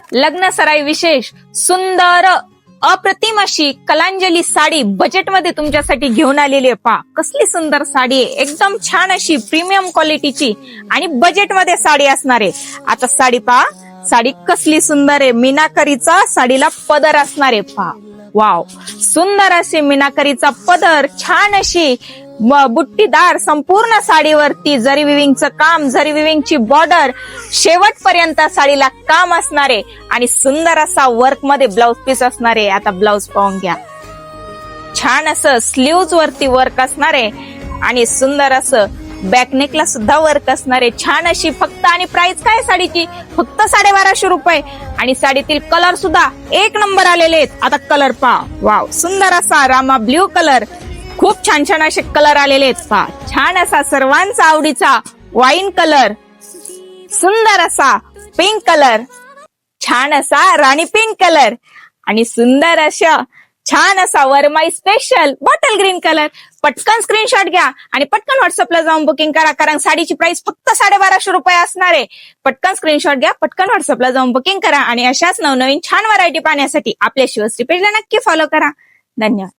लग्न सराई विशेष सुंदर अप्रतिम अशी कलांजली साडी बजेटमध्ये तुमच्यासाठी घेऊन आलेली आहे. पहा कसली सुंदर साडी आहे, एकदम छान अशी प्रीमियम क्वालिटीची आणि बजेटमध्ये साडी असणार आहे. आता साडी पहा, साडी कसली सुंदर आहे. मीनाकरीचा साडीला पदर असणार आहे. पहा वाव, सुंदर अशी मीनाकरीचा पदर, छान अशी बुट्टीदार संपूर्ण साडीवरती जरी विविंगचं काम, जरी विविंगची बॉर्डर, शेवटपर्यंत साडीला काम असणारे आणि सुंदर असा वर्क मध्ये ब्लाउज पीस असणारे. आता ब्लाउज पाहून घ्या, छान असं स्लीव्ज वरती वर्क असणारे आणि सुंदर असं बॅकनेकला सुद्धा वर्क असणारे. छान अशी फक्त, आणि प्राइस काय साडीची फक्त 1250 रुपये. आणि साडीतील कलर सुद्धा एक नंबर आलेले आहेत. आता कलर पहा, वाव, सुंदर असा रामा ब्ल्यू कलर, खूप छान छान असे कलर आलेले आहेत. पहा छान असा सर्वांचा आवडीचा वाईन कलर, सुंदर असा पिंक कलर, छान असा राणी पिंक कलर आणि सुंदर अशा छान असा वरमाई स्पेशल बॉटल ग्रीन कलर. पटकन स्क्रीनशॉट घ्या आणि पटकन व्हॉट्सअपला जाऊन बुकिंग करा, कारण साडीची प्राइस फक्त 1250 रुपये असणार आहे. पटकन स्क्रीनशॉट घ्या, पटकन व्हॉट्सअपला जाऊन बुकिंग करा आणि अशाच नवनवीन छान व्हरायटी पाहण्यासाठी आपल्या शिवश्री पेजला नक्की फॉलो करा. धन्यवाद.